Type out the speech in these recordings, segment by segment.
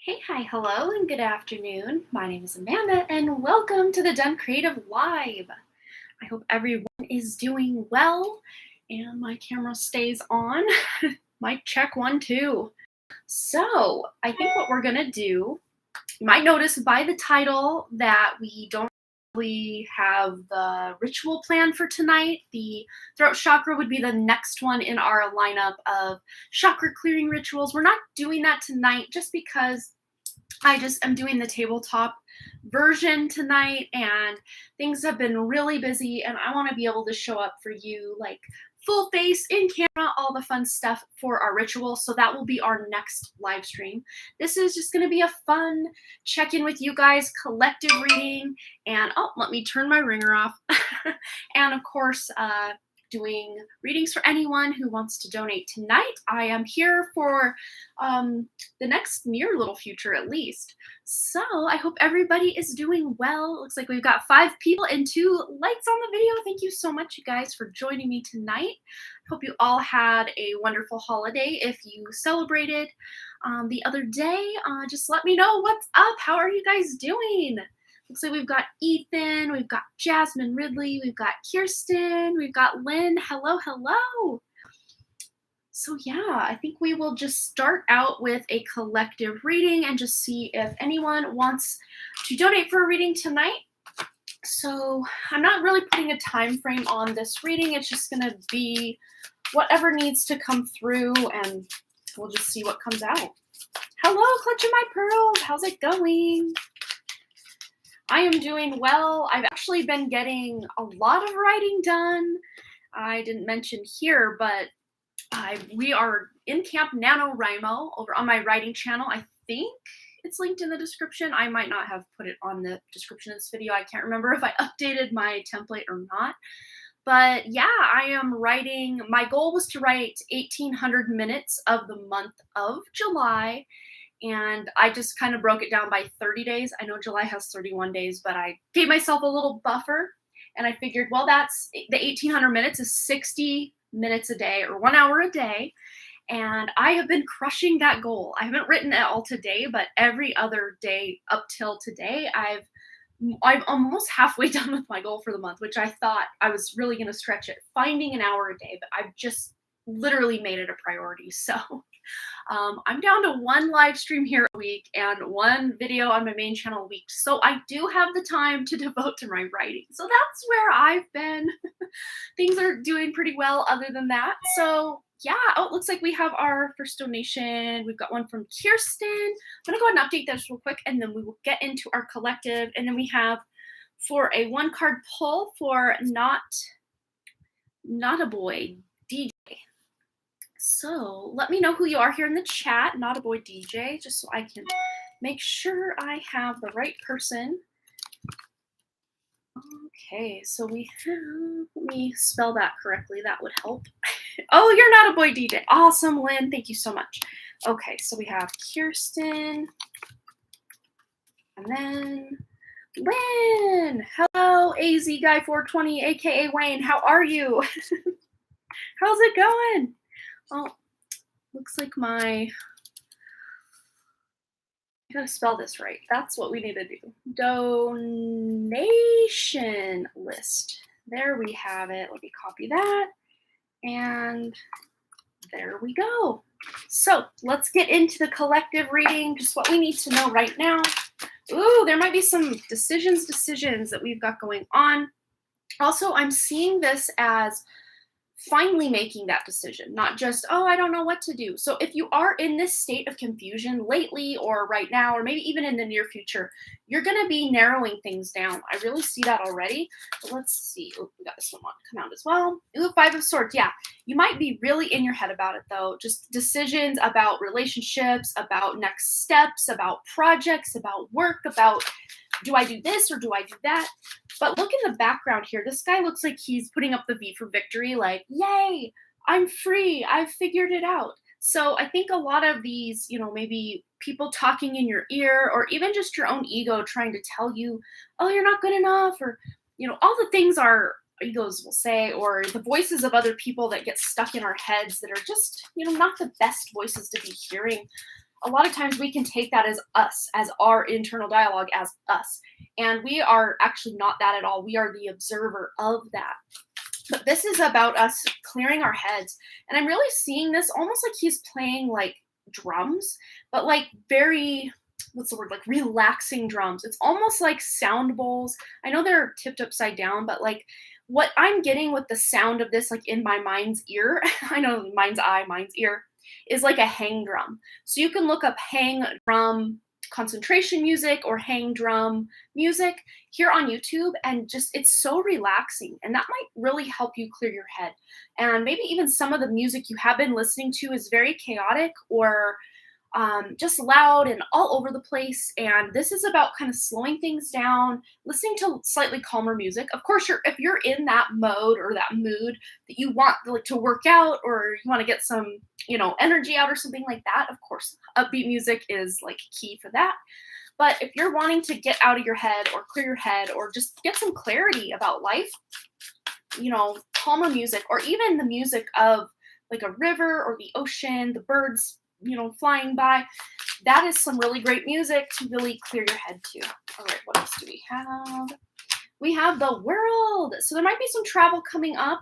Hi, hello, and good afternoon. My name is Amanda, and welcome to the Done Creative Live. I hope everyone is doing well, and my camera stays on. Mic check 1, 2. So, I think what we're gonna do, you might notice by the title that we don't really have the ritual plan for tonight. The throat chakra would be the next one in our lineup of chakra clearing rituals. We're not doing that tonight just because I just am doing the tabletop version tonight, and things have been really busy, and I want to be able to show up for you like full face in camera, all the fun stuff for our ritual. So that will be our next live stream. This is just going to be a fun check-in with you guys, collective reading, and let me turn my ringer off. And of course, doing readings for anyone who wants to donate tonight. I am here for the next near little future at least. So I hope everybody is doing well. It looks like we've got 5 people and 2 likes on the video. Thank you so much, you guys, for joining me tonight. Hope you all had a wonderful holiday if you celebrated the other day. Just let me know what's up. How are you guys doing? Looks like we've got Ethan, we've got Jasmine Ridley, we've got Kirsten, we've got Lynn. Hello, hello. So yeah, I think we will just start out with a collective reading and just see if anyone wants to donate for a reading tonight. So I'm not really putting a time frame on this reading. It's just going to be whatever needs to come through, and we'll just see what comes out. Hello, Clutch of My Pearls. How's it going? I am doing well. I've actually been getting a lot of writing done. I didn't mention here, but we are in Camp NaNoWriMo over on my writing channel. I think it's linked in the description. I might not have put it on the description of this video. I can't remember if I updated my template or not. But yeah, I am writing. My goal was to write 1,800 minutes of the month of July. And I just kind of broke it down by 30 days. I know July has 31 days, but I gave myself a little buffer. And I figured, well, that's the 1,800 minutes is 60 minutes a day or 1 hour a day. And I have been crushing that goal. I haven't written at all today, but every other day up till today, I'm almost halfway done with my goal for the month, which I thought I was really going to stretch it, finding an hour a day, but I've just literally made it a priority. So I'm down to 1 live stream here a week and 1 video on my main channel a week. So I do have the time to devote to my writing. So that's where I've been. Things are doing pretty well other than that. So yeah, it looks like we have our first donation. We've got one from Kirsten. I'm going to go ahead and update this real quick, and then we will get into our collective. And then we have for a 1-card pull for Not a Boy DJ. So let me know who you are here in the chat, Not a Boy DJ, just so I can make sure I have the right person. Okay, so we have, let me spell that correctly, that would help. Oh, you're Not a Boy DJ. Awesome, Lynn, thank you so much. Okay, so we have Kirsten, and then Lynn. Hello, AZ Guy 420, aka Wayne, how are you? How's it going? Oh, looks like I gotta spell this right. That's what we need to do. Donation list. There we have it. Let me copy that. And there we go. So let's get into the collective reading, just what we need to know right now. Ooh, there might be some decisions that we've got going on. Also, I'm seeing this as finally making that decision, not just, oh, I don't know what to do. So if you are in this state of confusion lately or right now, or maybe even in the near future, you're going to be narrowing things down. I really see that already. But let's see. Oh, we got this one to come out as well. Ooh, 5 of Swords. Yeah, you might be really in your head about it, though. Just decisions about relationships, about next steps, about projects, about work, about do I do this or do I do that? But look in the background here. This guy looks like he's putting up the V for victory, like, yay, I'm free. I've figured it out. So I think a lot of these, maybe people talking in your ear, or even just your own ego trying to tell you, oh, you're not good enough, or, all the things our egos will say, or the voices of other people that get stuck in our heads that are just, not the best voices to be hearing. a lot of times we can take that as us, as our internal dialogue, as us. And we are actually not that at all. We are the observer of that. But this is about us clearing our heads. And I'm really seeing this almost like he's playing like drums, but like very, what's the word, like relaxing drums. It's almost like sound bowls. I know they're tipped upside down, but like what I'm getting with the sound of this, like in my mind's ear, I know mind's eye, mind's ear, is like a hang drum. So you can look up hang drum concentration music or hang drum music here on YouTube, and just it's so relaxing, and that might really help you clear your head. And maybe even some of the music you have been listening to is very chaotic or just loud and all over the place. And this is about kind of slowing things down, listening to slightly calmer music. Of course, if you're in that mode or that mood that you want like to work out, or you want to get some, energy out or something like that, of course, upbeat music is like key for that. But if you're wanting to get out of your head or clear your head or just get some clarity about life, calmer music, or even the music of like a river or the ocean, the birds, flying by, that is some really great music to really clear your head too. All right, what else do we have? We have the world. So there might be some travel coming up,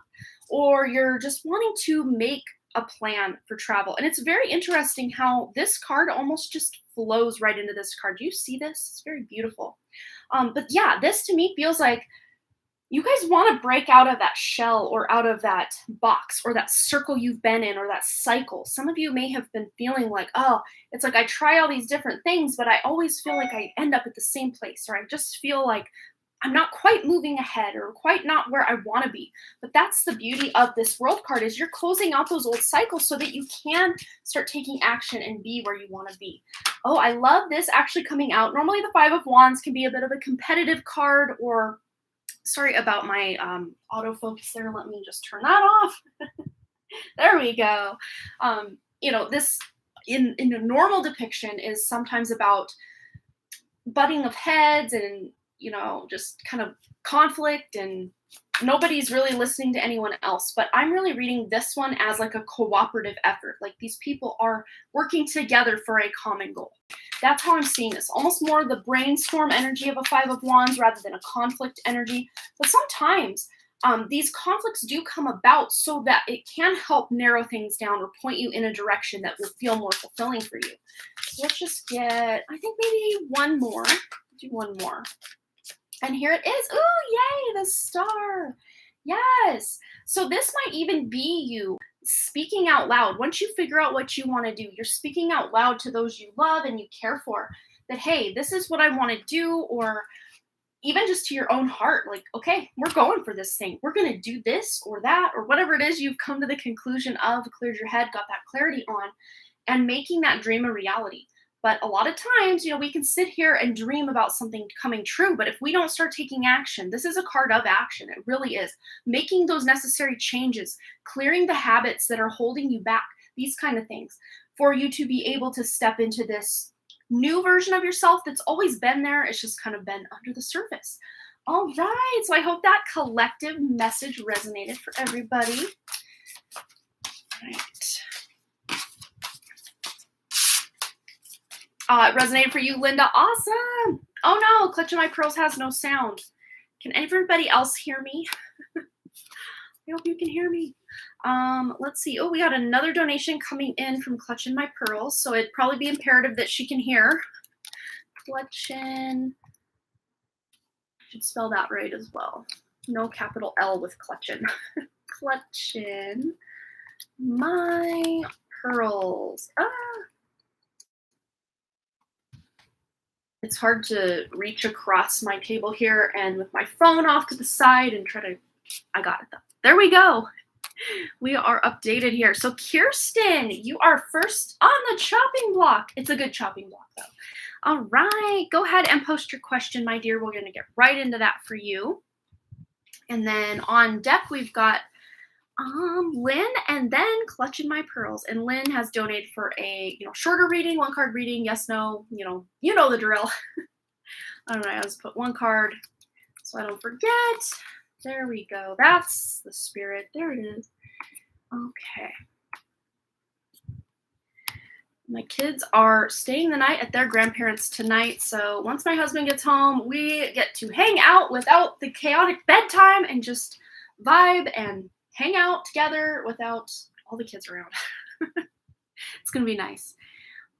or you're just wanting to make a plan for travel. And it's very interesting how this card almost just flows right into this card. Do you see this? It's very beautiful. But yeah, this to me feels like you guys want to break out of that shell or out of that box or that circle you've been in or that cycle. Some of you may have been feeling like, oh, it's like I try all these different things, but I always feel like I end up at the same place, or I just feel like I'm not quite moving ahead or quite not where I want to be. But that's the beauty of this world card, is you're closing out those old cycles so that you can start taking action and be where you want to be. Oh, I love this actually coming out. Normally the Five of Wands can be a bit of a competitive card, or sorry about my autofocus there. Let me just turn that off. There we go. This in a normal depiction is sometimes about butting of heads and, just kind of conflict, and nobody's really listening to anyone else. But I'm really reading this one as like a cooperative effort. Like these people are working together for a common goal. That's how I'm seeing this. Almost more the brainstorm energy of a Five of Wands rather than a conflict energy. But sometimes these conflicts do come about so that it can help narrow things down or point you in a direction that will feel more fulfilling for you. So let's just get, I think maybe one more. Do one more. And here it is. Ooh, yay, the star. Yes. So this might even be you speaking out loud. Once you figure out what you want to do, you're speaking out loud to those you love and you care for, that, hey, this is what I want to do, or even just to your own heart, like, okay, we're going for this thing. We're going to do this or that, or whatever it is you've come to the conclusion of, cleared your head, got that clarity on, and making that dream a reality. But a lot of times, we can sit here and dream about something coming true, but if we don't start taking action, this is a card of action. It really is. Making those necessary changes, clearing the habits that are holding you back, these kind of things, for you to be able to step into this new version of yourself that's always been there. It's just kind of been under the surface. All right. So I hope that collective message resonated for everybody. All right. It resonated for you, Linda. Awesome. Oh no, Clutching My Pearls has no sound. Can everybody else hear me? I hope you can hear me. Let's see. Oh, we got another donation coming in from Clutching My Pearls, so it'd probably be imperative that she can hear. Clutching. I should spell that right as well. No capital L with Clutching. Clutching My Pearls. It's hard to reach across my table here and with my phone off to the side and try to, I got it though. There we go. We are updated here. So Kirsten, you are first on the chopping block. It's a good chopping block though. All right, go ahead and post your question, my dear. We're gonna get right into that for you. And then on deck, we've got Lynn, and then Clutching My Pearls. And Lynn has donated for a shorter reading, one card reading, yes, no, you know the drill. All right, let's put one card so I don't forget. There we go. That's the spirit. There it is. Okay. My kids are staying the night at their grandparents tonight, so once my husband gets home, we get to hang out without the chaotic bedtime and just vibe and hang out together without all the kids around. It's gonna be nice.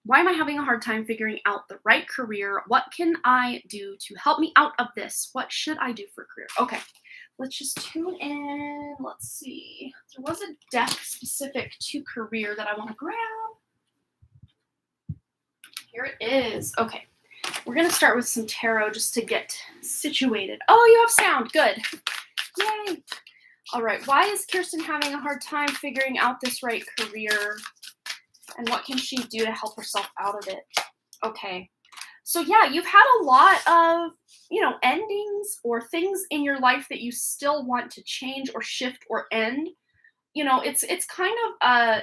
Why am I having a hard time figuring out the right career? What can I do to help me out of this? What should I do for a career? Okay, let's just tune in. Let's see. There was a deck specific to career that I want to grab. Here it is. Okay, we're going to start with some tarot just to get situated. Oh, you have sound. Good. Yay. All right, why is Kirsten having a hard time figuring out this right career? And what can she do to help herself out of it? Okay. So yeah, you've had a lot of, endings or things in your life that you still want to change or shift or end. It's kind of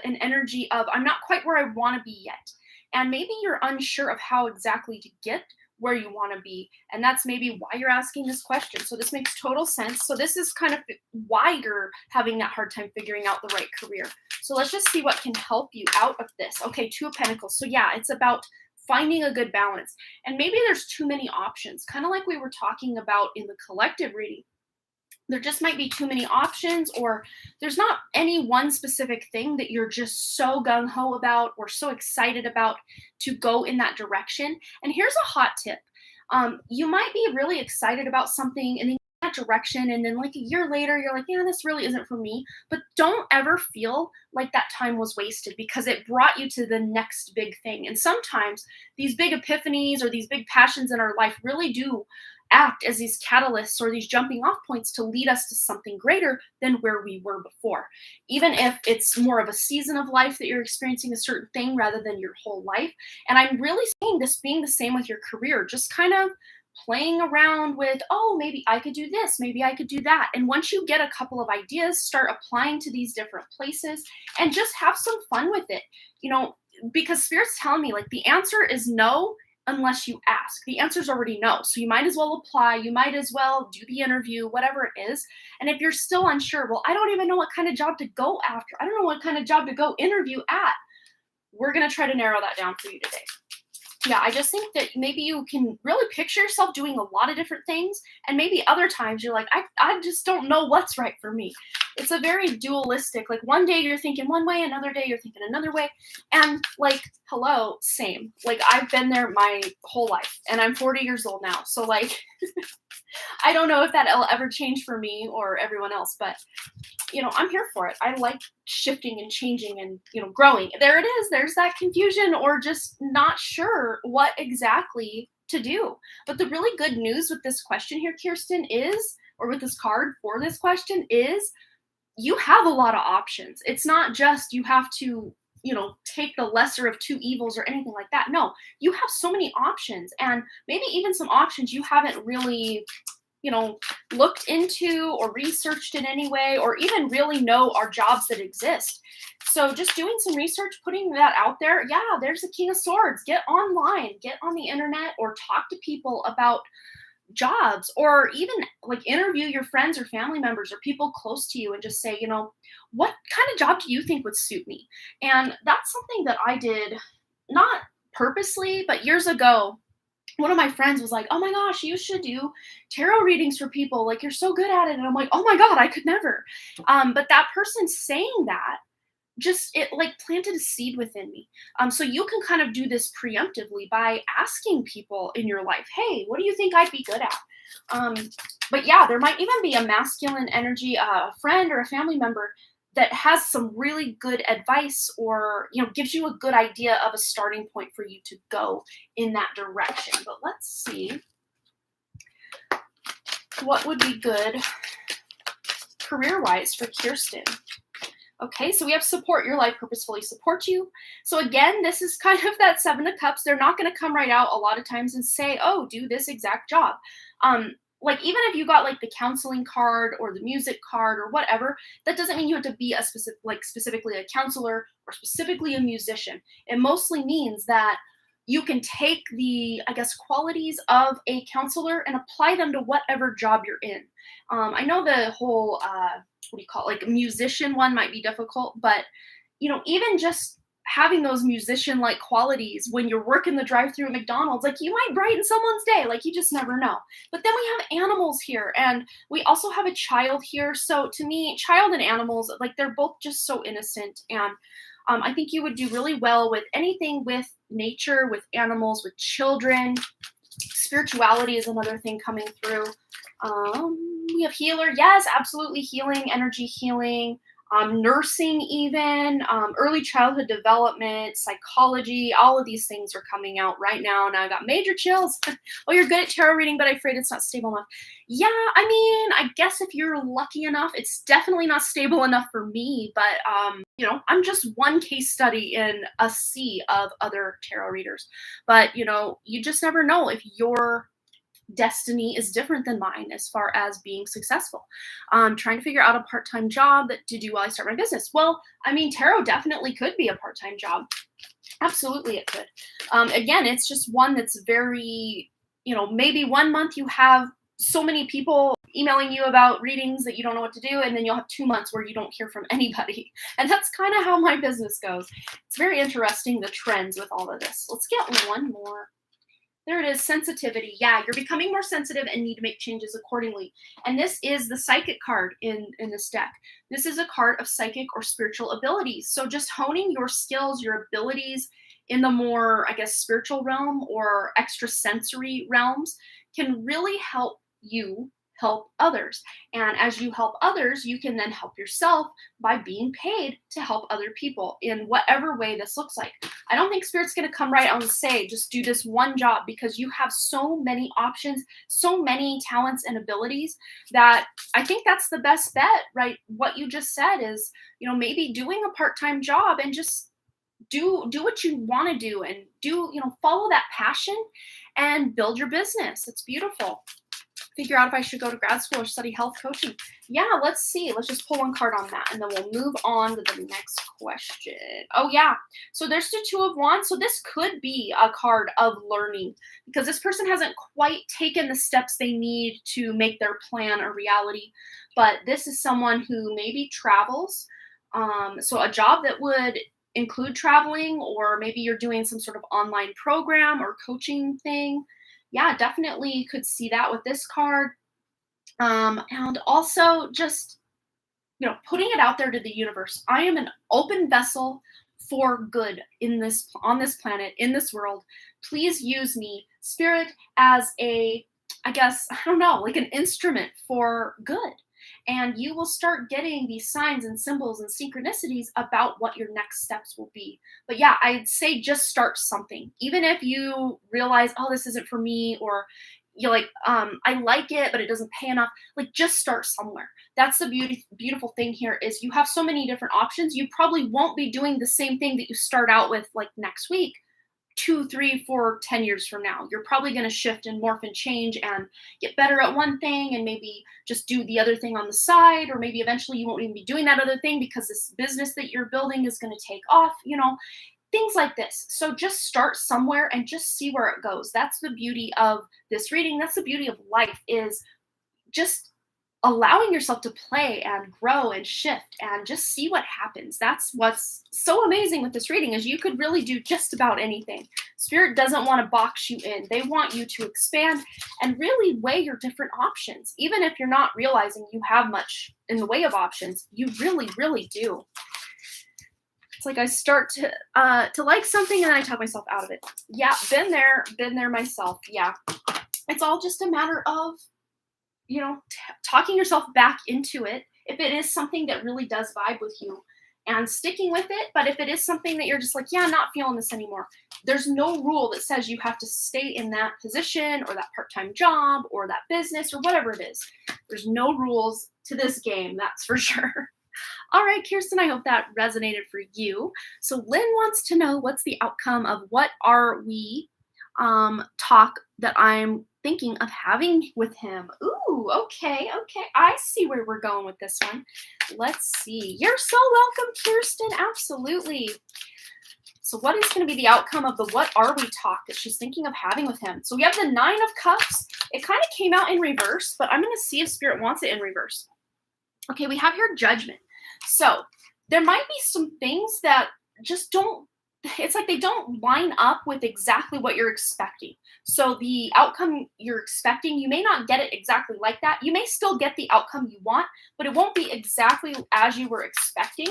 an energy of I'm not quite where I want to be yet. And maybe you're unsure of how exactly to get where you want to be. And that's maybe why you're asking this question. So this makes total sense. So this is kind of why you're having that hard time figuring out the right career. So let's just see what can help you out of this. Okay, Two of Pentacles. So yeah, it's about finding a good balance. And maybe there's too many options, kind of like we were talking about in the collective reading. There just might be too many options, or there's not any one specific thing that you're just so gung-ho about or so excited about to go in that direction. And here's a hot tip. You might be really excited about something and then that direction, and then like a year later you're like, yeah, this really isn't for me. But don't ever feel like that time was wasted, because it brought you to the next big thing. And sometimes these big epiphanies or these big passions in our life really do act as these catalysts or these jumping off points to lead us to something greater than where we were before. Even if it's more of a season of life that you're experiencing a certain thing rather than your whole life. And I'm really seeing this being the same with your career, just kind of playing around with, oh, maybe I could do this, maybe I could do that. And once you get a couple of ideas, start applying to these different places and just have some fun with it. Because Spirit's telling me like the answer is no unless you ask. The answer's already no. So you might as well apply. You might as well do the interview, whatever it is. And if you're still unsure, well, I don't even know what kind of job to go after. I don't know what kind of job to go interview at. We're going to try to narrow that down for you today. Yeah, I just think that maybe you can really picture yourself doing a lot of different things. And maybe other times you're like, I just don't know what's right for me. It's a very dualistic, like one day you're thinking one way, another day you're thinking another way. And like, hello, same. Like I've been there my whole life and I'm 40 years old now. So like, I don't know if that'll ever change for me or everyone else, but I'm here for it. I like shifting and changing and, growing. There it is. There's that confusion or just not sure what exactly to do. But the really good news with this question here, Kirsten, is, or with this card for this question is, you have a lot of options. It's not just you have to, take the lesser of two evils or anything like that. No, you have so many options, and maybe even some options you haven't really looked into or researched in any way, or even really know are jobs that exist. So just doing some research, putting that out there. Yeah, there's the King of Swords. Get online, get on the internet, or talk to people about jobs, or even like interview your friends or family members or people close to you and just say, what kind of job do you think would suit me? And that's something that I did not purposely, but years ago. One of my friends was like, oh my gosh, you should do tarot readings for people. Like, you're so good at it. And I'm like, oh my God, I could never. But that person saying that it like planted a seed within me. So you can kind of do this preemptively by asking people in your life, hey, what do you think I'd be good at? But yeah, there might even be a masculine energy, a friend or a family member that has some really good advice, or gives you a good idea of a starting point for you to go in that direction. But let's see what would be good career-wise for Kirsten. Okay, so we have support. Your life purposefully supports you. So again, this is kind of that Seven of Cups. They're not going to come right out a lot of times and say, oh, do this exact job. Like even if you got like the counseling card or the music card or whatever, that doesn't mean you have to be a specifically a counselor or specifically a musician. It mostly means that you can take the, qualities of a counselor and apply them to whatever job you're in. I know the whole, what do you call it? Like musician one might be difficult, but even just having those musician-like qualities when you're working the drive-through at McDonald's. Like, you might brighten someone's day, like, you just never know. But then we have animals here, and we also have a child here. So to me, child and animals, like, they're both just so innocent. And I think you would do really well with anything with nature, with animals, with children. Spirituality is another thing coming through. We have healer. Yes, absolutely. Healing, energy healing, nursing, even early childhood development, psychology. All of these things are coming out right now. And I got major chills. Oh, you're good at tarot reading, but I'm afraid it's not stable enough. Yeah, I mean, I guess if you're lucky enough, it's definitely not stable enough for me. But, I'm just one case study in a sea of other tarot readers. But, you just never know if your destiny is different than mine as far as being successful. Trying to figure out a part-time job to do while I start my business. Well, I mean, tarot definitely could be a part-time job. Absolutely, it could. Again, it's just one that's very, maybe one month you have so many people emailing you about readings that you don't know what to do, and then you'll have 2 months where you don't hear from anybody. And that's kind of how my business goes. It's very interesting, the trends with all of this. Let's get one more. There it is, sensitivity. Yeah, you're becoming more sensitive and need to make changes accordingly. And this is the psychic card in this deck. This is a card of psychic or spiritual abilities. So just honing your skills, your abilities in the more, I guess, spiritual realm or extrasensory realms can really help you help others. And as you help others, you can then help yourself by being paid to help other people in whatever way this looks like. I don't think Spirit's going to come right out and say, just do this one job, because you have so many options, so many talents and abilities, that I think that's the best bet, right? What you just said is, maybe doing a part-time job and just do what you want to do, and follow that passion and build your business. It's beautiful. Figure out if I should go to grad school or study health coaching. Yeah, let's see. Let's just pull one card on that, and then we'll move on to the next question. Oh, yeah. So there's the Two of Wands. So this could be a card of learning, because this person hasn't quite taken the steps they need to make their plan a reality. But this is someone who maybe travels. So a job that would include traveling, or maybe you're doing some sort of online program or coaching thing. Yeah, definitely could see that with this card. And also just, putting it out there to the universe. I am an open vessel for good on this planet, in this world. Please use me, Spirit, as I guess, I don't know, like an instrument for good. And you will start getting these signs and symbols and synchronicities about what your next steps will be. But yeah, I'd say just start something. Even if you realize, oh, this isn't for me, or you're like, I like it, but it doesn't pay enough. Like, just start somewhere. That's the beautiful thing here, is you have so many different options. You probably won't be doing the same thing that you start out with like next week. 2, 3, 4, 10 years from now, you're probably going to shift and morph and change and get better at one thing, and maybe just do the other thing on the side, or maybe eventually you won't even be doing that other thing because this business that you're building is going to take off, things like this. So just start somewhere and just see where it goes. That's the beauty of this reading. That's the beauty of life, is just allowing yourself to play and grow and shift and just see what happens. That's what's so amazing with this reading, is you could really do just about anything. Spirit doesn't want to box you in. They want you to expand and really weigh your different options. Even if you're not realizing you have much in the way of options, you really, really do. It's like I start to like something and then I talk myself out of it. Yeah, been there myself. Yeah. It's all just a matter of talking yourself back into it, if it is something that really does vibe with you, and sticking with it. But if it is something that you're just like, yeah, I'm not feeling this anymore, there's no rule that says you have to stay in that position or that part-time job or that business or whatever it is. There's no rules to this game, that's for sure. All right, Kirsten, I hope that resonated for you. So Lynn wants to know, what's the outcome of what are we talk that I'm thinking of having with him? Ooh, okay. I see where we're going with this one. Let's see. You're so welcome, Kirsten. Absolutely. So what is going to be the outcome of the what are we talk that she's thinking of having with him? So we have the 9 of Cups. It kind of came out in reverse, but I'm going to see if Spirit wants it in reverse. Okay, we have here Judgment. So there might be some things that just don't it's like they don't line up with exactly what you're expecting. So the outcome you're expecting, you may not get it exactly like that. You may still get the outcome you want, but it won't be exactly as you were expecting,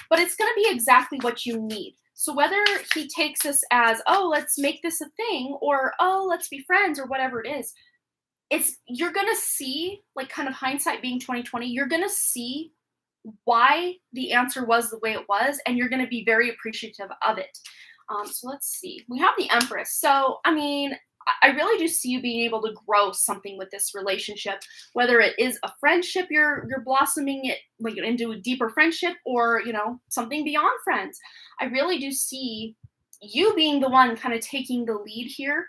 but it's going to be exactly what you need. So whether he takes this as, oh, let's make this a thing, or oh, let's be friends, or whatever it is, it's you're going to see, like, kind of hindsight being 2020, you're going to see why the answer was the way it was, and you're going to be very appreciative of it. So let's see. We have the Empress. So, I mean, I really do see you being able to grow something with this relationship, whether it is a friendship, you're blossoming it like into a deeper friendship, or something beyond friends. I really do see you being the one kind of taking the lead here,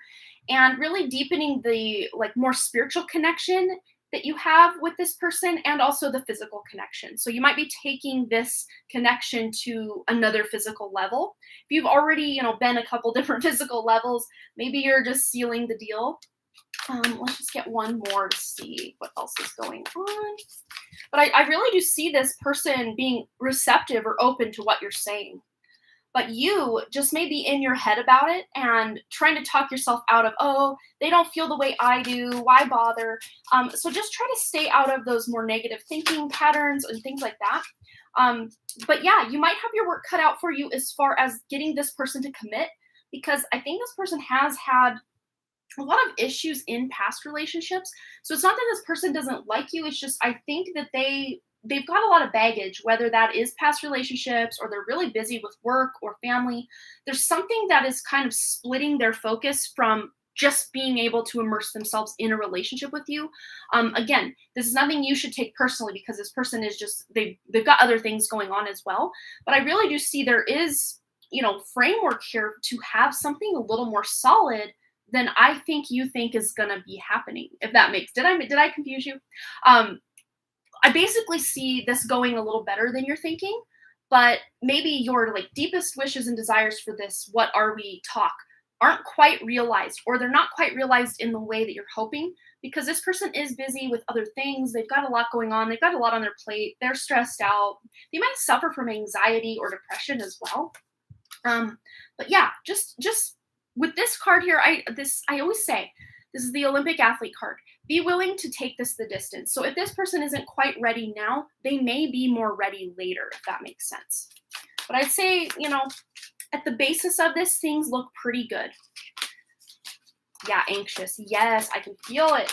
and really deepening the like more spiritual connection that you have with this person, and also the physical connection. So you might be taking this connection to another physical level. If you've already, been a couple different physical levels, maybe you're just sealing the deal. Let's just get one more to see what else is going on. But I really do see this person being receptive or open to what you're saying. But you just may be in your head about it and trying to talk yourself out of, oh, they don't feel the way I do. Why bother? So just try to stay out of those more negative thinking patterns and things like that. But yeah, you might have your work cut out for you as far as getting this person to commit, because I think this person has had a lot of issues in past relationships. So it's not that this person doesn't like you. It's just I think that they've got a lot of baggage, whether that is past relationships or they're really busy with work or family. There's something that is kind of splitting their focus from just being able to immerse themselves in a relationship with you. Again, this is nothing you should take personally, because this person is just they've got other things going on as well. But I really do see there is framework here to have something a little more solid than I think you think is gonna be happening. If that makes did I confuse you? I basically see this going a little better than you're thinking, but maybe your like deepest wishes and desires for this what are we talk aren't quite realized, or they're not quite realized in the way that you're hoping, because this person is busy with other things. They've got a lot going on. They've got a lot on their plate. They're stressed out. They might suffer from anxiety or depression as well. But yeah, just with this card here, I always say this is the Olympic athlete card. Be willing to take this the distance. So if this person isn't quite ready now, they may be more ready later, if that makes sense. But I'd say, at the basis of this, things look pretty good. Yeah, anxious. Yes, I can feel it.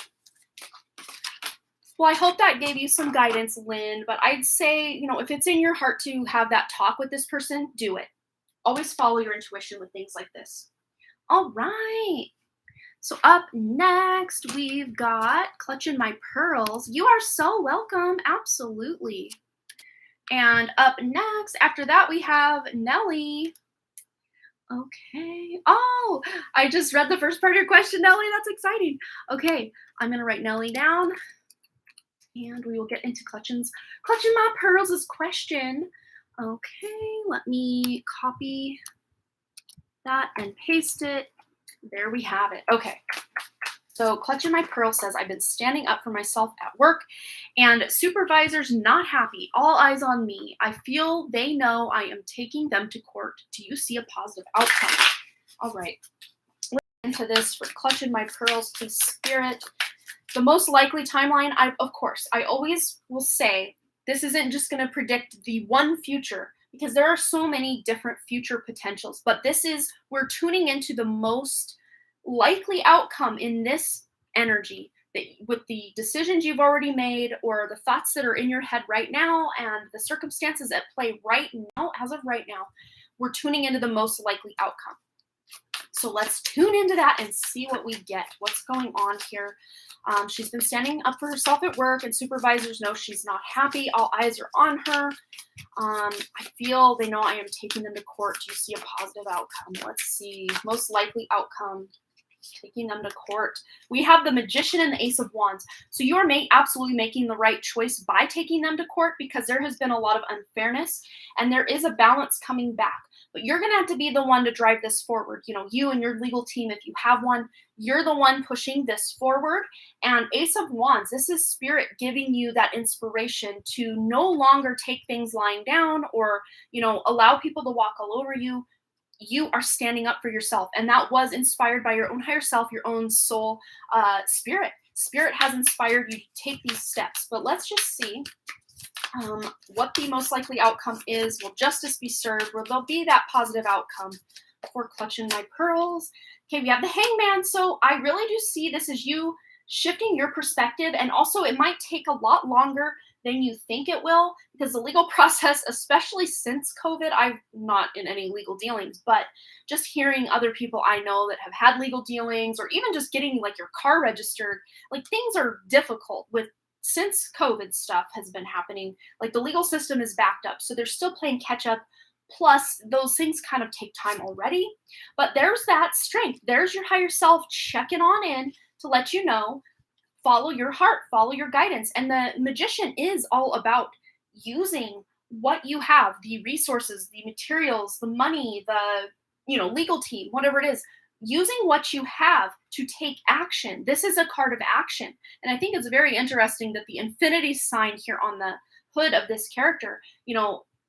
Well, I hope that gave you some guidance, Lynn. But I'd say, if it's in your heart to have that talk with this person, do it. Always follow your intuition with things like this. All right. So up next, we've got Clutching My Pearls. You are so welcome. Absolutely. And up next, after that, we have Nellie. Okay. Oh, I just read the first part of your question, Nellie. That's exciting. Okay, I'm going to write Nellie down, and we will get into Clutching My Pearls' question. Okay, let me copy that and paste it. There we have it. Okay. So Clutching My Pearl says, I've been standing up for myself at work, and supervisors not happy. All eyes on me. I feel they know I am taking them to court. Do you see a positive outcome? All right. Let's get into this for Clutching My Pearls, please, Spirit. The most likely timeline, of course, I always will say this isn't just going to predict the one future, because there are so many different future potentials. But we're tuning into the most likely outcome in this energy, that with the decisions you've already made, or the thoughts that are in your head right now, and the circumstances at play right now, as of right now, we're tuning into the most likely outcome. So let's tune into that and see what we get. What's going on here? She's been standing up for herself at work, and supervisors know she's not happy. All eyes are on her. I feel they know I am taking them to court. Do you see a positive outcome? Let's see. Most likely outcome. Taking them to court. We have the Magician and the Ace of Wands. So you are absolutely making the right choice by taking them to court, because there has been a lot of unfairness, and there is a balance coming back. But you're going to have to be the one to drive this forward. You and your legal team, if you have one, you're the one pushing this forward. And Ace of Wands, this is Spirit giving you that inspiration to no longer take things lying down, or, allow people to walk all over you. you are standing up for yourself. And that was inspired by your own higher self, your own soul, spirit. Spirit has inspired you to take these steps. But let's just see what the most likely outcome is. Will justice be served? Will there be that positive outcome for clutching my pearls? Okay, we have the Hangman. So I really do see this as you shifting your perspective. And also, it might take a lot longer than you think it will, because the legal process, especially since COVID, I'm not in any legal dealings, but just hearing other people I know that have had legal dealings, or even just getting like your car registered, like things are difficult with since COVID stuff has been happening. Like the legal system is backed up, so they're still playing catch up. Plus, those things kind of take time already. But there's that strength. There's your higher self checking on in to let you know, follow your heart, follow your guidance. And the magician is all about using what you have, the resources, the materials, the money, the legal team, whatever it is, using what you have to take action. This is a card of action. And I think it's very interesting that the infinity sign here on the hood of this character,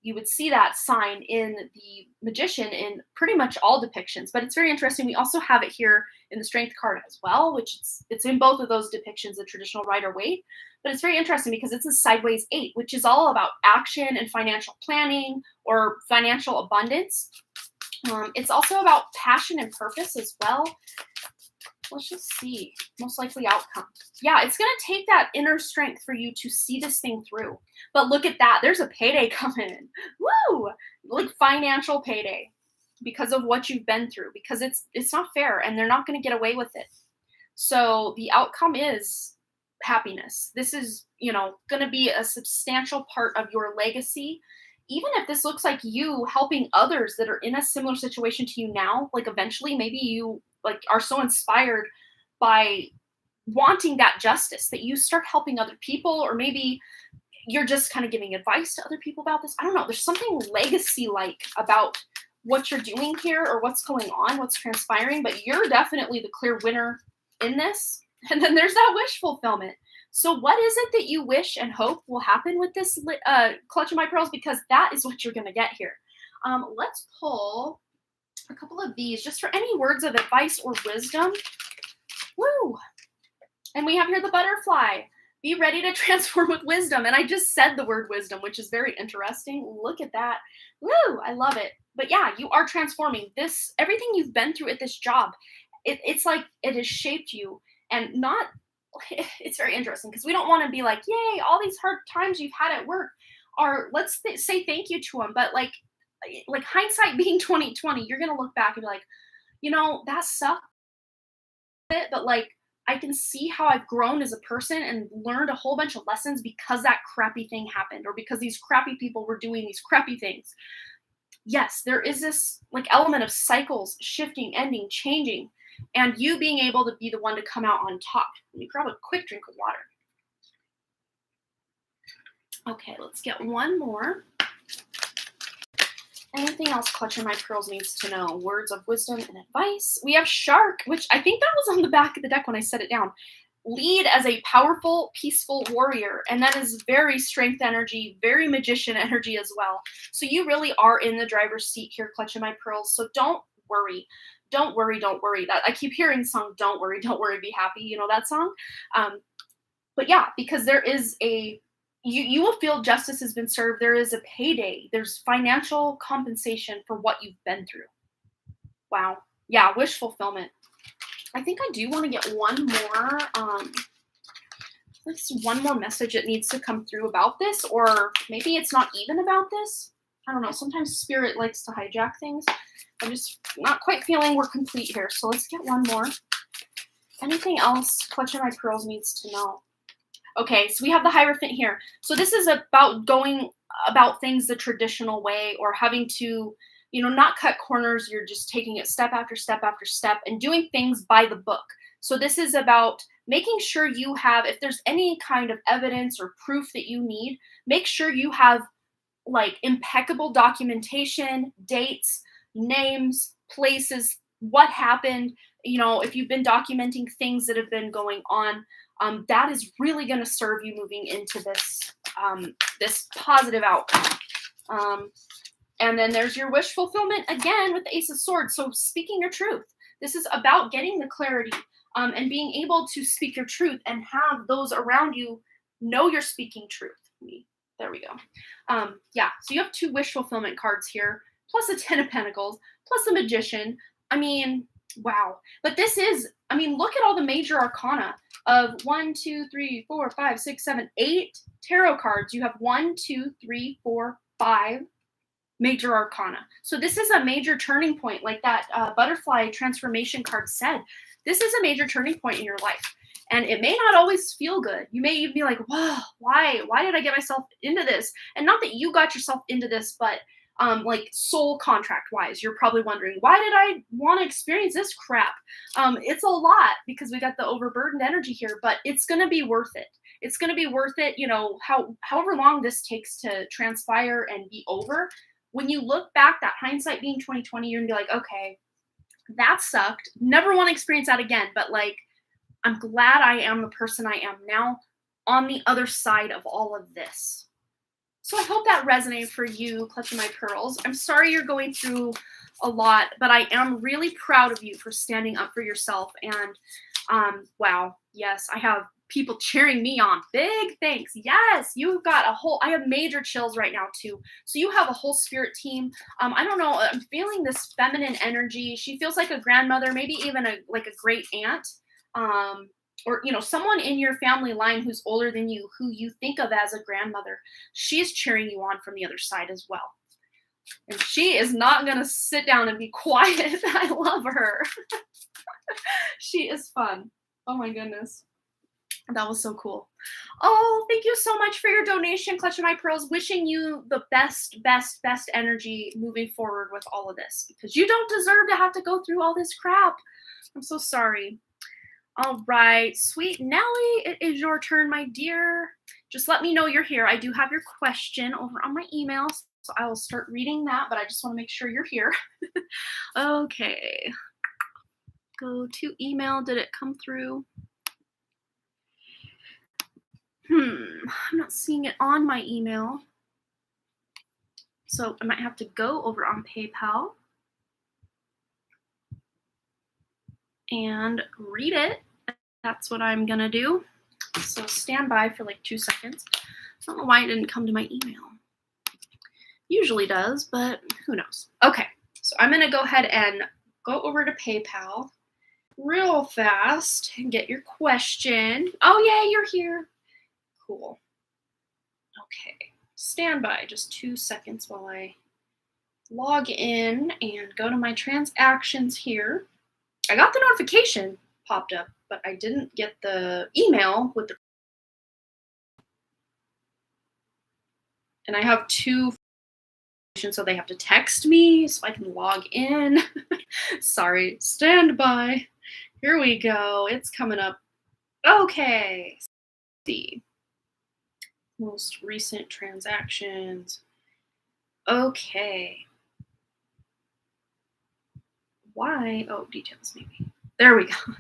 you would see that sign in the magician in pretty much all depictions. But it's very interesting. We also have it here in the strength card as well, which it's in both of those depictions, the traditional Rider Waite. But it's very interesting because it's a sideways 8, which is all about action and financial planning or financial abundance. It's also about passion and purpose as well. Let's just see. Most likely outcome. Yeah, it's going to take that inner strength for you to see this thing through. But look at that. There's a payday coming. Woo! Like financial payday because of what you've been through, because it's not fair and they're not going to get away with it. So the outcome is happiness. This is, going to be a substantial part of your legacy. Even if this looks like you helping others that are in a similar situation to you now, like eventually maybe you are so inspired by wanting that justice that you start helping other people, or maybe you're just kind of giving advice to other people about this. I don't know. There's something legacy-like about what you're doing here or what's going on, what's transpiring, but you're definitely the clear winner in this. And then there's that wish fulfillment. So what is it that you wish and hope will happen with this Clutch of My Pearls? Because that is what you're going to get here. Let's pull a couple of these just for any words of advice or wisdom. Woo! And we have here the butterfly. Be ready to transform with wisdom. And I just said the word wisdom, which is very interesting. Look at that. Woo! I love it. But yeah, you are transforming. Everything you've been through at this job, it's like it has shaped you. And it's very interesting because we don't want to be like, yay, all these hard times you've had at work are, let's say thank you to them. But like hindsight being 2020, you're going to look back and be like, that sucked. But I can see how I've grown as a person and learned a whole bunch of lessons because that crappy thing happened, or because these crappy people were doing these crappy things. Yes, there is this element of cycles, shifting, ending, changing, and you being able to be the one to come out on top. Let me grab a quick drink of water. Okay, let's get one more. Anything else Clutching My Pearls needs to know? Words of wisdom and advice. We have Shark, which I think that was on the back of the deck when I set it down. Lead as a powerful, peaceful warrior. And that is very strength energy, very magician energy as well. So you really are in the driver's seat here, Clutching My Pearls. So don't worry. Don't worry, don't worry. That I keep hearing the song, don't worry, be happy. You know that song? But yeah, because there is you will feel justice has been served. There is a payday. There's financial compensation for what you've been through. Wow. Yeah, wish fulfillment. I think I do want to get one more, one more message that needs to come through about this, or maybe it's not even about this. I don't know. Sometimes spirit likes to hijack things. I'm just not quite feeling we're complete here. So let's get one more. Anything else Clutching My Pearls needs to know? Okay, so we have the Hierophant here. So this is about going about things the traditional way, or having to, not cut corners. You're just taking it step after step after step and doing things by the book. So this is about making sure you have, if there's any kind of evidence or proof that you need, make sure you have impeccable documentation, dates, names, places, what happened. If you've been documenting things that have been going on, that is really going to serve you moving into this this positive outcome. And then there's your wish fulfillment again with the Ace of Swords. So speaking your truth. This is about getting the clarity and being able to speak your truth and have those around you know you're speaking truth. There we go. Yeah, so you have 2 wish fulfillment cards here, plus a 10 of Pentacles, plus a Magician. I mean, wow. But this is, I mean, look at all the major arcana of 1, 2, 3, 4, 5, 6, 7, 8 tarot cards. You have 1, 2, 3, 4, 5 major arcana. So this is a major turning point, like that butterfly transformation card said. This is a major turning point in your life. And it may not always feel good. You may even be like, wow, why did I get myself into this? And not that you got yourself into this, but like soul contract wise, you're probably wondering, why did I want to experience this crap? It's a lot because we got the overburdened energy here, but it's going to be worth it. It's going to be worth it. You know, however long this takes to transpire and be over. When you look back, that hindsight being 2020, you're gonna be like, okay, that sucked. Never want to experience that again. But like, I'm glad I am the person I am now on the other side of all of this. So I hope that resonated for you, Clutching My Pearls. I'm sorry you're going through a lot, but I am really proud of you for standing up for yourself. And wow, yes, I have people cheering me on. Big thanks. Yes, you've got a whole, I have major chills right now too. So you have a whole spirit team. I don't know, I'm feeling this feminine energy. She feels like a grandmother, maybe even like a great aunt. Or, you know, someone in your family line who's older than you, who you think of as a grandmother. She's cheering you on from the other side as well. And she is not going to sit down and be quiet. I love her. She is fun. Oh my goodness. That was so cool. Oh, thank you so much for your donation, Clutching My Pearls. Wishing you the best energy moving forward with all of this, because you don't deserve to have to go through all this crap. I'm so sorry. All right, sweet Nelly, it is your turn, my dear. Just let me know you're here. I do have your question over on my email, so I will start reading that, but I just want to make sure you're here. Okay. Go to email. Did it come through? I'm not seeing it on my email. So I might have to go over on PayPal and read it. That's what I'm gonna do. So stand by for like 2 seconds. I don't know why it didn't come to my email. Usually does, but who knows. Okay, so I'm gonna go ahead and go over to PayPal real fast and get your question. Oh yeah, you're here. Cool. Okay, stand by just 2 seconds while I log in and go to my transactions here. I got the notification popped up, but I didn't get the email with the, and I have 2, so they have to text me so I can log in. Sorry, stand by. Here we go. It's coming up. Okay. Let's see. Most recent transactions. Okay. Why? Oh, details maybe. There we go.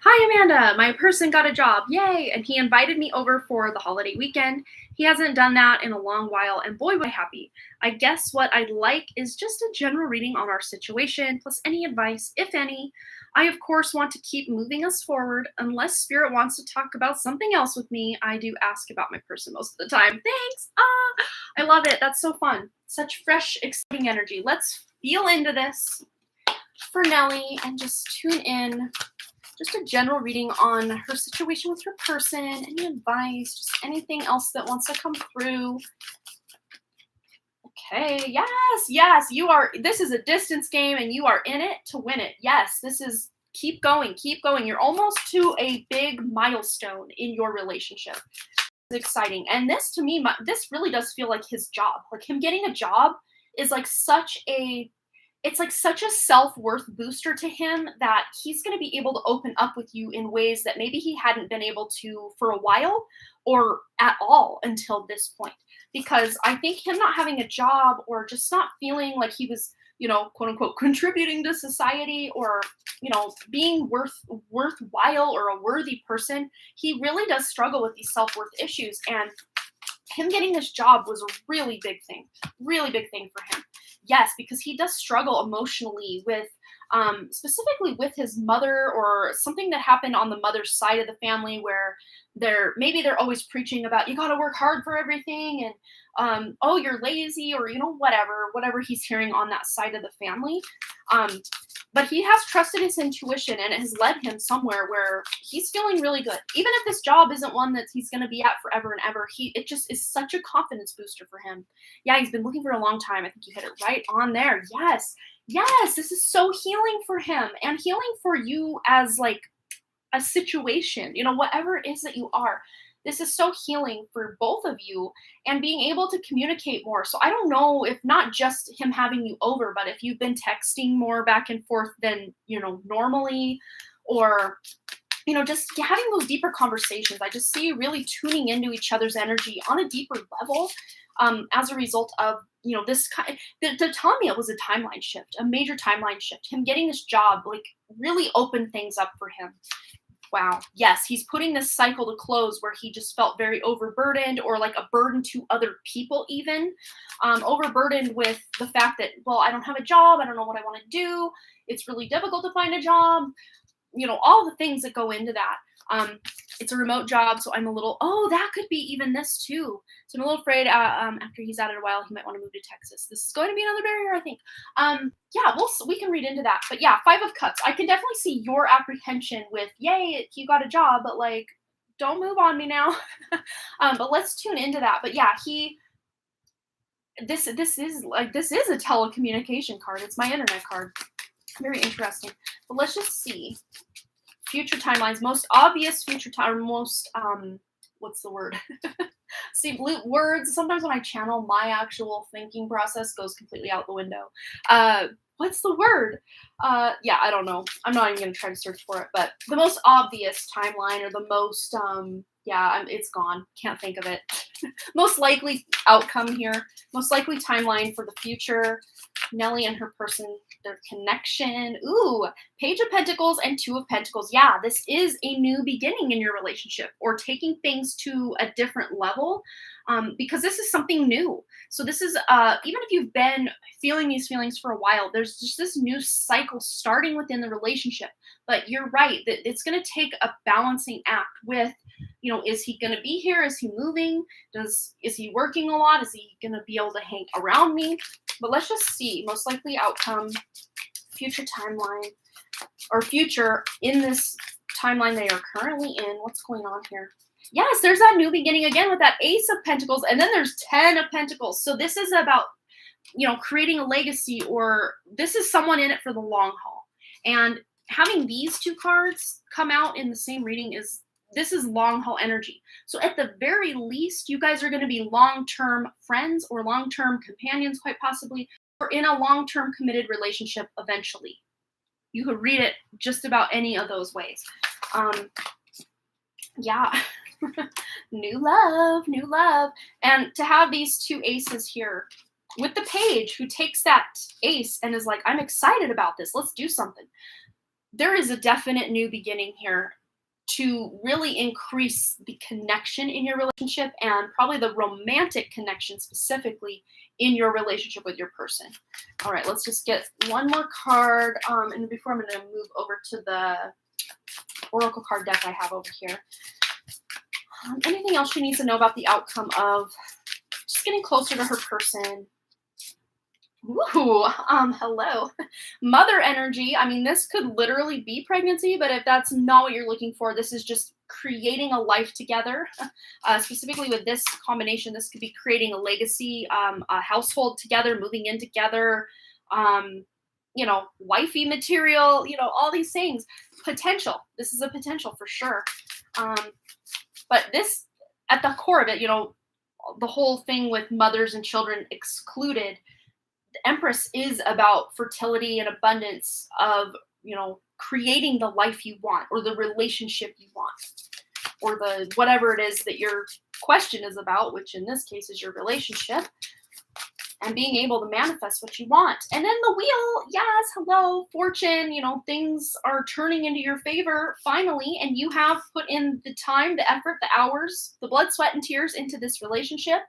Hi, Amanda. My person got a job. Yay. And he invited me over for the holiday weekend. He hasn't done that in a long while, and boy, was I happy. I guess what I'd like is just a general reading on our situation, plus any advice, if any. I, of course, want to keep moving us forward. Unless Spirit wants to talk about something else with me, I do ask about my person most of the time. Thanks. I love it. That's so fun. Such fresh, exciting energy. Let's feel into this for Nelly and just tune in. Just a general reading on her situation with her person, any advice, just anything else that wants to come through. Okay, yes, you are, this is a distance game and you are in it to win it. Yes, this is, keep going. You're almost to a big milestone in your relationship. It's exciting. And this, to me, this really does feel like his job. Like him getting a job is like such a, it's like such a self-worth booster to him that he's going to be able to open up with you in ways that maybe he hadn't been able to for a while or at all until this point. Because I think him not having a job or just not feeling like he was, you know, quote unquote, contributing to society or, you know, being worthwhile or a worthy person, he really does struggle with these self-worth issues. And him getting this job was a really big thing for him. Yes, because he does struggle emotionally with, specifically with his mother, or something that happened on the mother's side of the family where they're always preaching about you got to work hard for everything, and oh, you're lazy, or whatever he's hearing on that side of the family. Um, but he has trusted his intuition, and it has led him somewhere where he's feeling really good. Even if this job isn't one that he's going to be at forever and ever, it just is such a confidence booster for him. Yeah, he's been looking for a long time. I think you hit it right on there. Yes. Yes, this is so healing for him, and healing for you as like a situation, whatever it is that you are. This is so healing for both of you, and being able to communicate more. So I don't know if not just him having you over, but if you've been texting more back and forth than, normally, or, just having those deeper conversations. I just see you really tuning into each other's energy on a deeper level, as a result of, this kind. To Tommy, it was a timeline shift, a major timeline shift. Him getting this job, like, really opened things up for him. Wow. Yes, he's putting this cycle to close where he just felt very overburdened, or like a burden to other people, even overburdened with the fact that, well, I don't have a job. I don't know what I want to do. It's really difficult to find a job. All the things that go into that. It's a remote job, so I'm a little, that could be even this too. So I'm a little afraid, after he's at it a while, he might want to move to Texas. This is going to be another barrier, I think. Yeah, we can read into that. But yeah, 5 of Cups. I can definitely see your apprehension with, yay, you got a job, but like, don't move on me now. But let's tune into that. But yeah, this is a telecommunication card. It's my internet card. Very interesting. But let's just see. Future timelines, most obvious future time, most, what's the word? See, words, sometimes when I channel, my actual thinking process goes completely out the window. What's the word? Yeah, I don't know. I'm not even going to try to search for it, but the most obvious timeline, or the most, it's gone. Can't think of it. Most likely outcome here. Most likely timeline for the future. Nellie and her person, their connection. Ooh, Page of Pentacles and 2 of Pentacles. Yeah, this is a new beginning in your relationship, or taking things to a different level, because this is something new. So this is, even if you've been feeling these feelings for a while, there's just this new cycle starting within the relationship. But you're right, that it's going to take a balancing act with, is he going to be here? Is he moving? Is he working a lot? Is he going to be able to hang around me? But let's just see. Most likely outcome, future timeline, or future in this timeline they are currently in. What's going on here? Yes, there's that new beginning again with that Ace of Pentacles, and then there's 10 of Pentacles. So this is about, creating a legacy, or this is someone in it for the long haul. And having these 2 cards come out in the same reading this is long haul energy. So at the very least, you guys are going to be long-term friends, or long-term companions, quite possibly, or in a long-term committed relationship eventually. You could read it just about any of those ways. Yeah. New love. And to have these 2 aces here with the Page, who takes that ace and is like, I'm excited about this. Let's do something. There is a definite new beginning here to really increase the connection in your relationship, and probably the romantic connection specifically in your relationship with your person. All right, let's just get one more card. And before, I'm going to move over to the Oracle card deck I have over here. Anything else she needs to know about the outcome of just getting closer to her person? Ooh, hello. Mother energy. I mean, this could literally be pregnancy, but if that's not what you're looking for, this is just creating a life together. Specifically with this combination, this could be creating a legacy, a household together, moving in together, wifey material, all these things. Potential. This is a potential for sure. But this, at the core of it, the whole thing with mothers and children excluded, the Empress is about fertility and abundance of, creating the life you want, or the relationship you want, or the whatever it is that your question is about, which in this case is your relationship. and being able to manifest what you want. And then the wheel, yes, hello, fortune, things are turning into your favor finally, and you have put in the time, the effort, the hours, the blood, sweat, and tears into this relationship.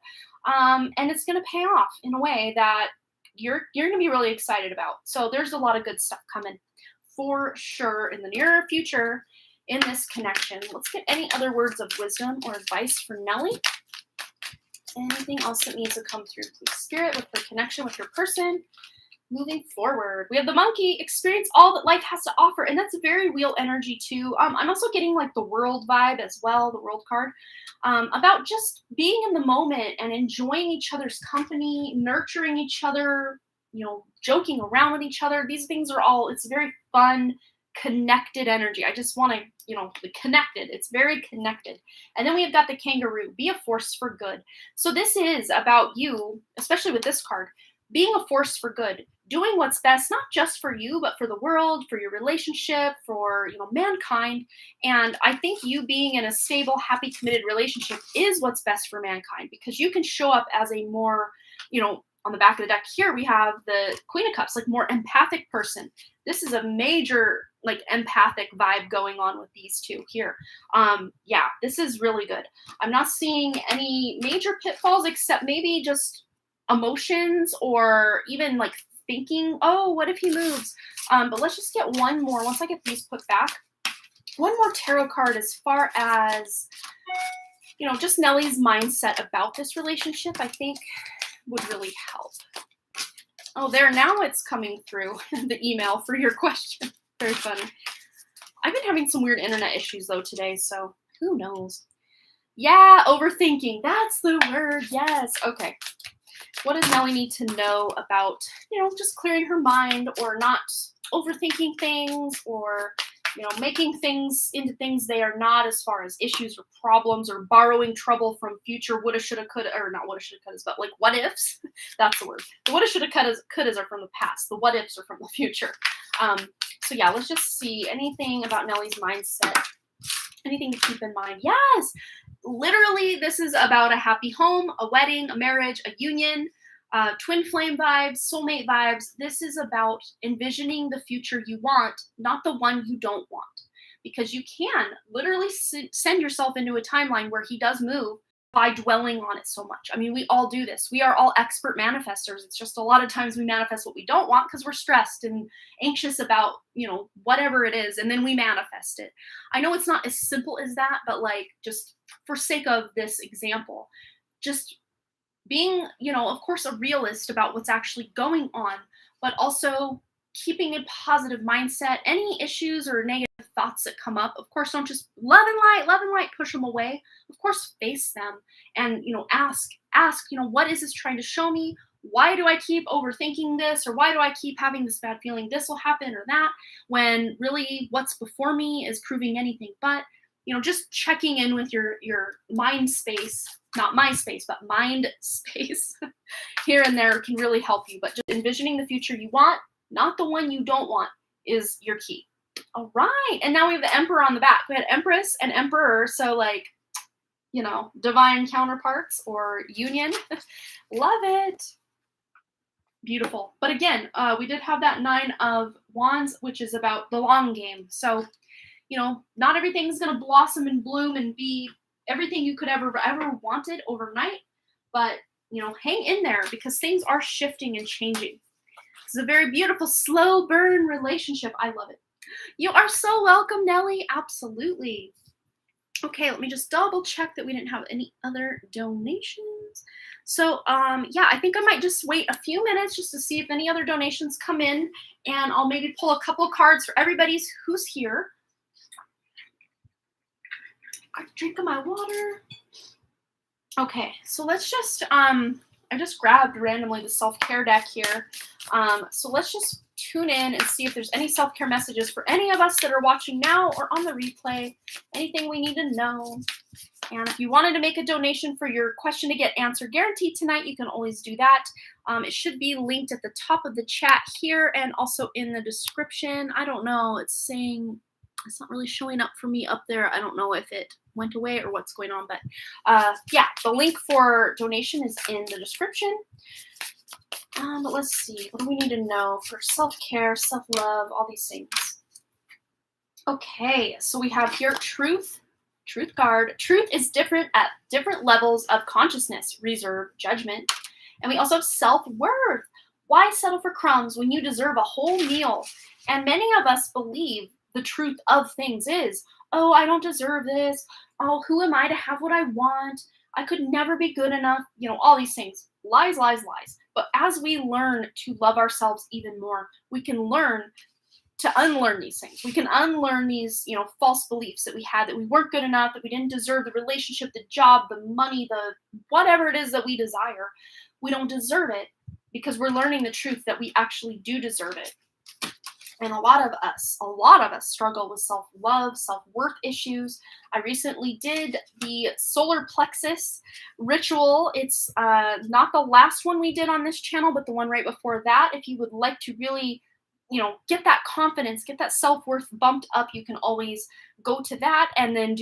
And it's going to pay off in a way that you're going to be really excited about. So there's a lot of good stuff coming for sure in the near future in this connection. Let's get any other words of wisdom or advice for Nellie. Anything else that needs to come through, please, Spirit, with her connection with your person. Moving forward, we have the monkey, experience all that life has to offer, and that's very wheel energy too. I'm also getting like the world vibe as well, the world card, about just being in the moment and enjoying each other's company, nurturing each other, joking around with each other. These things are all, it's very fun, connected energy. I just want to, connected. It's very connected. And then we have got the kangaroo, be a force for good. So this is about you, especially with this card, being a force for good, doing what's best, not just for you, but for the world, for your relationship, for, mankind. And I think you being in a stable, happy, committed relationship is what's best for mankind, because you can show up as a more, on the back of the deck here, we have the Queen of Cups, like more empathic person. This is a major like empathic vibe going on with these two here. Yeah, this is really good. I'm not seeing any major pitfalls except maybe just emotions or even like thinking, oh, what if he moves? But let's just get one more once I get these put back. One more tarot card as far as, just Nellie's mindset about this relationship, I think would really help. Oh, there, now it's coming through the email for your question. Very funny. I've been having some weird internet issues though today, so who knows? Yeah, overthinking. That's the word. Yes. Okay. What does Nellie need to know about, just clearing her mind or not overthinking things or, making things into things they are not as far as issues or problems or borrowing trouble from future woulda, shoulda, coulda, or not woulda, shoulda, couldas, but like what ifs. That's the word. The woulda, shoulda, couldas are from the past. The what ifs are from the future. So yeah, let's just see anything about Nellie's mindset. Anything to keep in mind. Yes, literally this is about a happy home, a wedding, a marriage, a union, twin flame vibes, soulmate vibes. This is about envisioning the future you want, not the one you don't want. Because you can literally send yourself into a timeline where he does move by dwelling on it so much. I mean, we all do this. We are all expert manifestors. It's just a lot of times we manifest what we don't want because we're stressed and anxious about, whatever it is, and then we manifest it. I know it's not as simple as that, but like just for sake of this example, just being, of course, a realist about what's actually going on, but also keeping a positive mindset. Any issues or negative thoughts that come up, of course, don't just love and light, push them away. Of course, face them and, ask, what is this trying to show me? Why do I keep overthinking this? Or why do I keep having this bad feeling this will happen or that, when really what's before me is proving anything but, just checking in with your mind space, not my space, but mind space here and there can really help you. But just envisioning the future you want, not the one you don't want, is your key. All right. And now we have the Emperor on the back. We had Empress and Emperor. So like, divine counterparts or union. Love it. Beautiful. But again, we did have that 9 of Wands, which is about the long game. So, not everything's going to blossom and bloom and be everything you could ever wanted overnight. But, hang in there because things are shifting and changing. It's a very beautiful, slow burn relationship. I love it. You are so welcome, Nellie. Absolutely. Okay, let me just double check that we didn't have any other donations. So, yeah, I think I might just wait a few minutes just to see if any other donations come in, and I'll maybe pull a couple cards for everybody who's here. I'm drinking my water. Okay, so let's just, I just grabbed randomly the self-care deck here. So let's just tune in and see if there's any self-care messages for any of us that are watching now or on the replay. Anything we need to know. And if you wanted to make a donation for your question to get answered guaranteed tonight, you can always do that. It should be linked at the top of the chat here and also in the description. I don't know. It's not really showing up for me up there. I don't know if it went away or what's going on, but yeah, the link for donation is in the description. But let's see. What do we need to know for self-care, self-love, all these things? Okay, so we have here truth, truth card. Truth is different at different levels of consciousness, reserve, judgment. And we also have self-worth. Why settle for crumbs when you deserve a whole meal? And many of us believe the truth of things is, oh, I don't deserve this. Oh, who am I to have what I want? I could never be good enough. All these things. Lies, lies, lies. But as we learn to love ourselves even more, we can learn to unlearn these things. We can unlearn these, false beliefs that we had, that we weren't good enough, that we didn't deserve the relationship, the job, the money, the whatever it is that we desire. We don't deserve it because we're learning the truth that we actually do deserve it. And a lot of us struggle with self-love, self-worth issues. I recently did the solar plexus ritual. It's not the last one we did on this channel, but the one right before that. If you would like to really get that confidence, get that self-worth bumped up, you can always go to that and then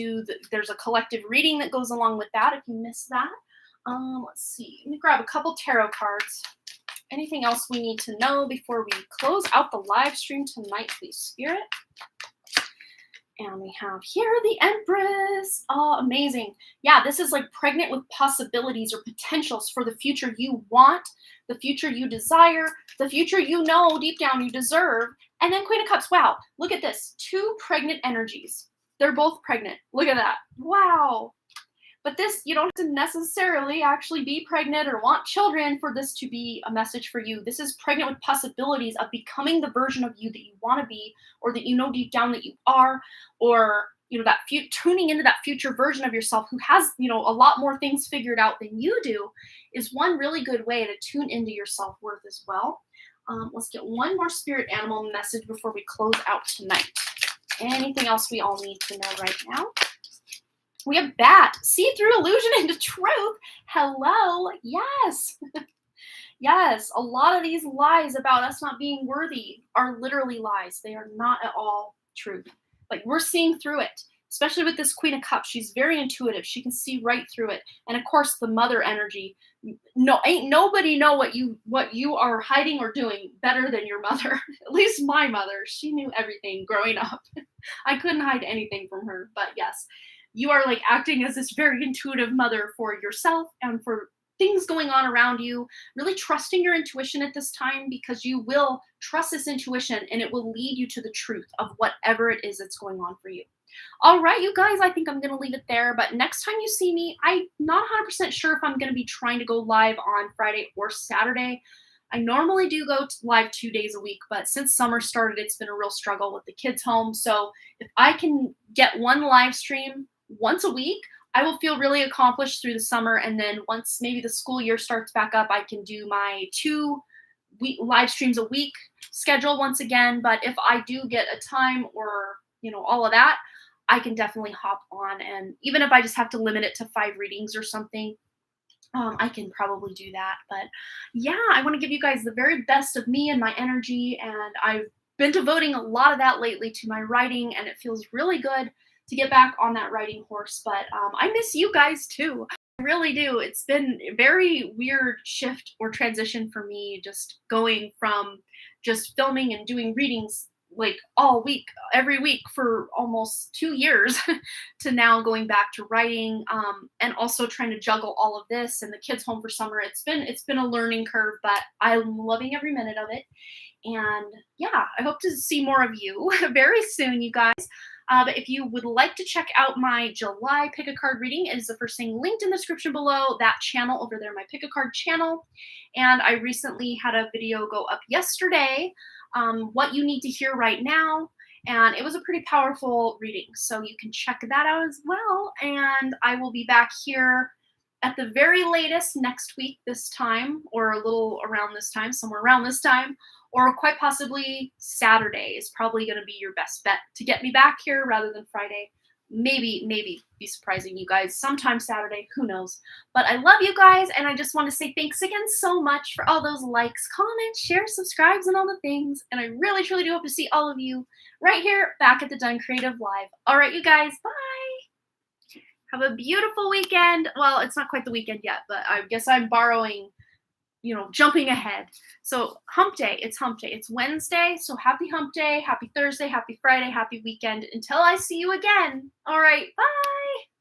there's a collective reading that goes along with that if you missed that. Let's see, let me grab a couple tarot cards. Anything else we need to know before we close out the live stream tonight, please, Spirit? And we have here the Empress. Oh, amazing. Yeah, this is like pregnant with possibilities or potentials for the future you want, the future you desire, the future you know deep down you deserve. And then Queen of Cups. Wow, look at this. 2 pregnant energies. They're both pregnant. Look at that. Wow. But this, you don't have to necessarily actually be pregnant or want children for this to be a message for you. This is pregnant with possibilities of becoming the version of you that you want to be, or that you know deep down that you are, or that tuning into that future version of yourself who has a lot more things figured out than you do, is one really good way to tune into your self-worth as well. Let's get one more spirit animal message before we close out tonight. Anything else we all need to know right now? We have Bat. See through illusion into truth. Hello. Yes. Yes. A lot of these lies about us not being worthy are literally lies. They are not at all truth. Like, we're seeing through it, especially with this Queen of Cups. She's very intuitive. She can see right through it. And of course, the mother energy. No, ain't nobody know what you are hiding or doing better than your mother. At least my mother. She knew everything growing up. I couldn't hide anything from her. But yes. You are like acting as this very intuitive mother for yourself and for things going on around you, really trusting your intuition at this time, because you will trust this intuition and it will lead you to the truth of whatever it is that's going on for you. All right, you guys, I think I'm going to leave it there. But next time you see me, I'm not 100% sure if I'm going to be trying to go live on Friday or Saturday. I normally do go live 2 days a week, but since summer started, it's been a real struggle with the kids home. So if I can get one live stream once a week, I will feel really accomplished through the summer. And then once maybe the school year starts back up, I can do my 2 live streams a week schedule once again. But if I do get a time or, all of that, I can definitely hop on. And even if I just have to limit it to 5 readings or something, I can probably do that. But yeah, I want to give you guys the very best of me and my energy. And I've been devoting a lot of that lately to my writing, and it feels really good to get back on that writing horse. But I miss you guys too. I really do. It's been a very weird shift or transition for me, just going from just filming and doing readings like all week, every week for almost 2 years to now going back to writing, and also trying to juggle all of this and the kids home for summer. It's been a learning curve, but I'm loving every minute of it. And yeah, I hope to see more of you very soon, you guys. But if you would like to check out my July pick a card reading, it is the first thing linked in the description below. That channel over there, my pick a card channel. And I recently had a video go up yesterday, what you need to hear right now. And it was a pretty powerful reading. So you can check that out as well. And I will be back here at the very latest next week this time, or a little around this time, somewhere around this time, or quite possibly Saturday is probably going to be your best bet to get me back here rather than Friday. Maybe be surprising you guys sometime Saturday, who knows. But I love you guys, and I just want to say thanks again so much for all those likes, comments, shares, subscribes, and all the things. And I really, truly do hope to see all of you right here back at the Done Creative Live. All right, you guys, bye. Have a beautiful weekend. Well, it's not quite the weekend yet, but I guess I'm borrowing jumping ahead. So hump day, it's hump day. It's Wednesday. So happy hump day, happy Thursday, happy Friday, happy weekend. Until I see you again. All right, bye.